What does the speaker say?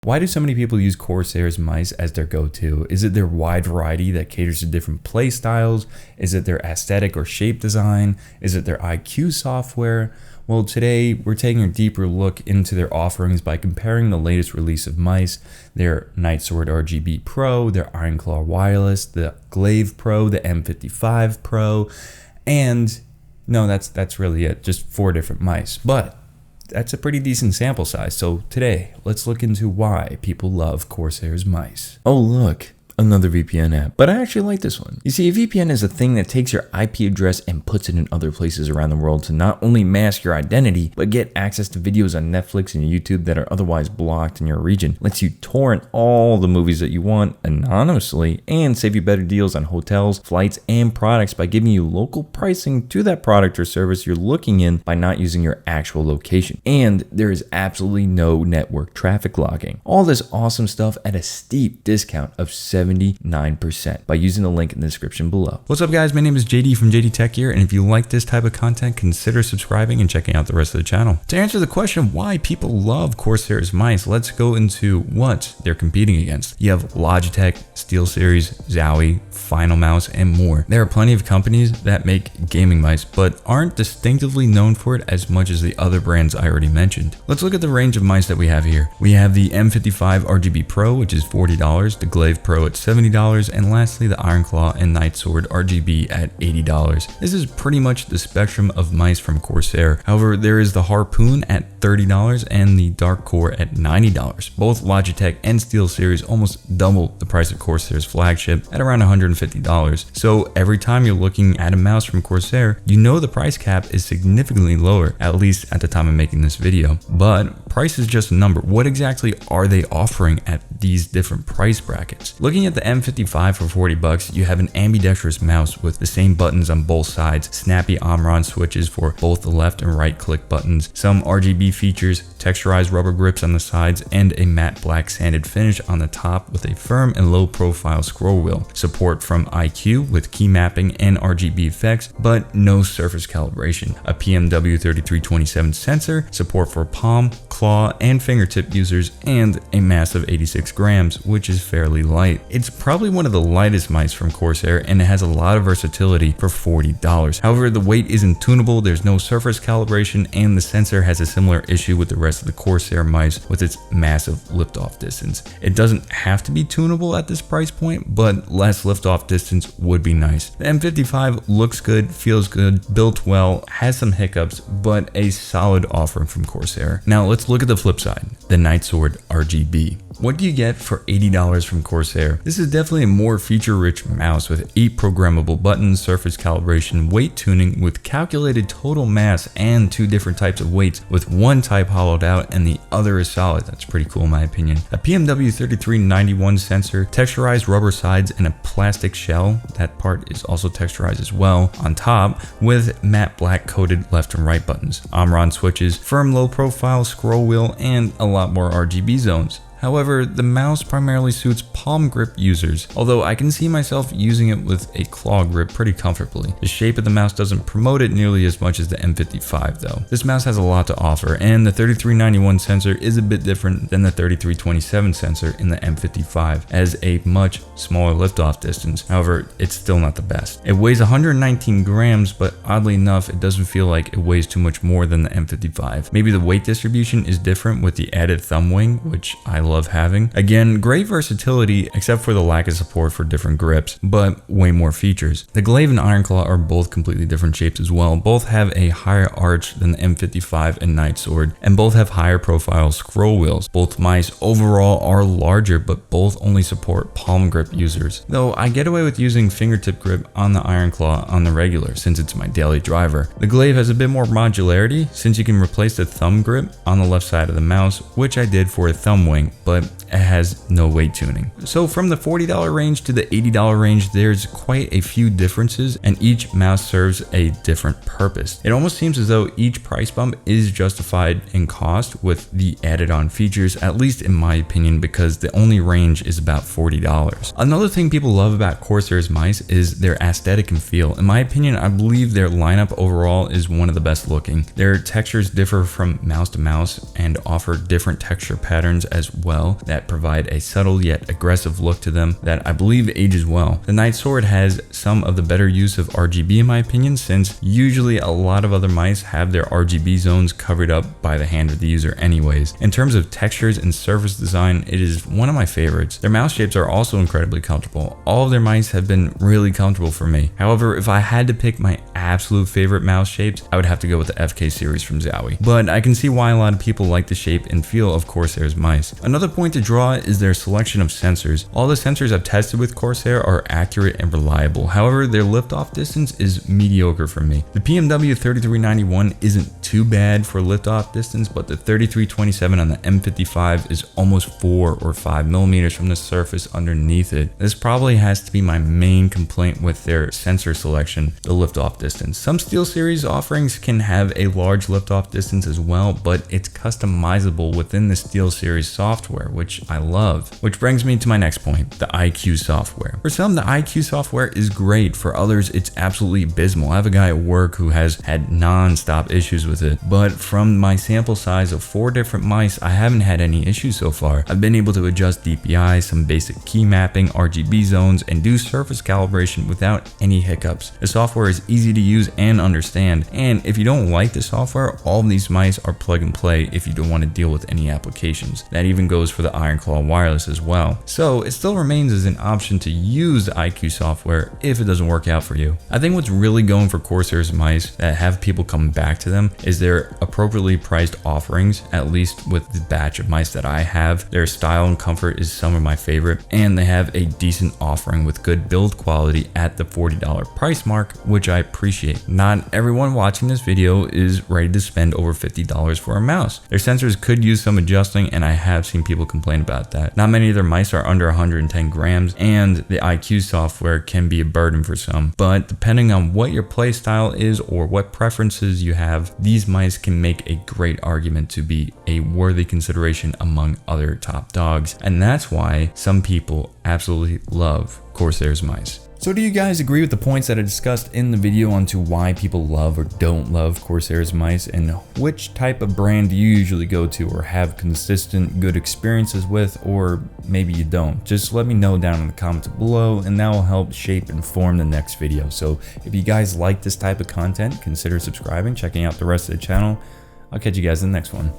Why do so many people use Corsair's mice as their go-to? Is it their wide variety that caters to different play styles? Is it their aesthetic or shape design? Is it their IQ software? Well, today we're taking a deeper look into their offerings by comparing the latest release of mice, their Nightsword RGB Pro, their Ironclaw Wireless, the Glaive Pro, the M55 Pro, and no, that's really it, just 4 different mice. But that's a pretty decent sample size, so today, let's look into why people love Corsair's mice. Oh look, another VPN app, but I actually like this one. You see, a VPN is a thing that takes your IP address and puts it in other places around the world to not only mask your identity, but get access to videos on Netflix and YouTube that are otherwise blocked in your region. Lets you torrent all the movies that you want anonymously and save you better deals on hotels, flights, and products by giving you local pricing to that product or service you're looking in by not using your actual location. And there is absolutely no network traffic logging. All this awesome stuff at a steep discount of 79% by using the link in the description below. What's up guys, my name is JD from JDTechGear, and if you like this type of content, consider subscribing and checking out the rest of the channel. To answer the question why people love Corsair's mice, let's go into what they're competing against. You have Logitech, SteelSeries, Zowie, Final Mouse, and more. There are plenty of companies that make gaming mice, but aren't distinctively known for it as much as the other brands I already mentioned. Let's look at the range of mice that we have here. We have the M55 RGB Pro, which is $40, the Glaive Pro at $70, and lastly the Ironclaw and Nightsword RGB at $80. This is pretty much the spectrum of mice from Corsair. However, there is the Harpoon at $30 and the Dark Core at $90. Both Logitech and SteelSeries almost double the price of Corsair's flagship at around $150. So every time you're looking at a mouse from Corsair, you know the price cap is significantly lower, at least at the time of making this video. But price is just a number. What exactly are they offering at these different price brackets? Looking at the M55 for 40 bucks, you have an ambidextrous mouse with the same buttons on both sides, snappy Omron switches for both the left and right click buttons, some RGB features, texturized rubber grips on the sides, and a matte black sanded finish on the top with a firm and low profile scroll wheel. Support from IQ with key mapping and RGB effects, but no surface calibration. A PMW3327 sensor, support for palm, claw, and fingertip users, and a massive 86 grams, which is fairly light. It's probably one of the lightest mice from Corsair, and it has a lot of versatility for $40. However, the weight isn't tunable, there's no surface calibration, and the sensor has a similar issue with the rest of the Corsair mice with its massive liftoff distance. It doesn't have to be tunable at this price point, but less liftoff distance would be nice. The M55 looks good, feels good, built well, has some hiccups, but a solid offering from Corsair. Now let's look at the flip side, the Nightsword RGB. What do you get for $80 from Corsair? This is definitely a more feature-rich mouse with 8 programmable buttons, surface calibration, weight tuning with calculated total mass, and 2 different types of weights, with one type hollowed out and the other is solid. That's pretty cool in my opinion. A PMW3391 sensor, texturized rubber sides, and a plastic shell. That part is also texturized as well on top, with matte black coated left and right buttons, Omron switches, firm low profile scroll wheel, and a lot more RGB zones. However, the mouse primarily suits palm grip users, although I can see myself using it with a claw grip pretty comfortably. The shape of the mouse doesn't promote it nearly as much as the M55 though. This mouse has a lot to offer, and the 3391 sensor is a bit different than the 3327 sensor in the M55, as a much smaller liftoff distance. However, it's still not the best. It weighs 119 grams, but oddly enough, it doesn't feel like it weighs too much more than the M55. Maybe the weight distribution is different with the added thumb wing, which I love having. Again, great versatility except for the lack of support for different grips, but way more features. The Glaive and Ironclaw are both completely different shapes as well. Both have a higher arch than the M55 and Nightsword, and both have higher profile scroll wheels. Both mice overall are larger, but both only support palm grip users. Though I get away with using fingertip grip on the Ironclaw on the regular since it's my daily driver. The Glaive has a bit more modularity since you can replace the thumb grip on the left side of the mouse, which I did for a thumb wing, but it has no weight tuning. So from the $40 range to the $80 range, there's quite a few differences, and each mouse serves a different purpose. It almost seems as though each price bump is justified in cost with the added on features, at least in my opinion, because the only range is about $40. Another thing people love about Corsair's mice is their aesthetic and feel. In my opinion, I believe their lineup overall is one of the best looking. Their textures differ from mouse to mouse and offer different texture patterns as well that provide a subtle yet aggressive look to them that I believe ages well. The Nightsword has some of the better use of RGB in my opinion, since usually a lot of other mice have their RGB zones covered up by the hand of the user anyways. In terms of textures and surface design, it is one of my favorites. Their mouse shapes are also incredibly comfortable. All of their mice have been really comfortable for me. However, if I had to pick my absolute favorite mouse shapes, I would have to go with the FK series from Zowie. But I can see why a lot of people like the shape and feel of Corsair's mice. Another point to draw is their selection of sensors. All the sensors I've tested with Corsair are accurate and reliable. However, their liftoff distance is mediocre for me. The PMW 3391 isn't too bad for liftoff distance, but the 3327 on the M55 is almost 4 or 5 millimeters from the surface underneath it. This probably has to be my main complaint with their sensor selection, the liftoff distance. Some SteelSeries offerings can have a large liftoff distance as well, but it's customizable within the SteelSeries software, which I love. Which brings me to my next point, the IQ software. For some, the IQ software is great. For others, it's absolutely abysmal. I have a guy at work who has had non-stop issues with it, but from my sample size of 4 different mice, I haven't had any issues so far. I've been able to adjust DPI, some basic key mapping, RGB zones, and do surface calibration without any hiccups. The software is easy to use and understand, and if you don't like the software, all of these mice are plug and play if you don't want to deal with any applications. That even goes for the Ironclaw wireless as well. So it still remains as an option to use the IQ software if it doesn't work out for you. I think what's really going for Corsair's mice that have people come back to them is their appropriately priced offerings, at least with the batch of mice that I have. Their style and comfort is some of my favorite, and they have a decent offering with good build quality at the $40 price mark, which I appreciate. Not everyone watching this video is ready to spend over $50 for a mouse. Their sensors could use some adjusting, and I have seen people complain about that. Not many of their mice are under 110 grams, and the IQ software can be a burden for some. But depending on what your play style is or what preferences you have, these mice can make a great argument to be a worthy consideration among other top dogs. And that's why some people absolutely love Corsair's mice. So do you guys agree with the points that I discussed in the video onto why people love or don't love Corsair's mice, and which type of brand do you usually go to or have consistent good experiences with, or maybe you don't? Just let me know down in the comments below, and that will help shape and form the next video. So if you guys like this type of content, consider subscribing, checking out the rest of the channel. I'll catch you guys in the next one.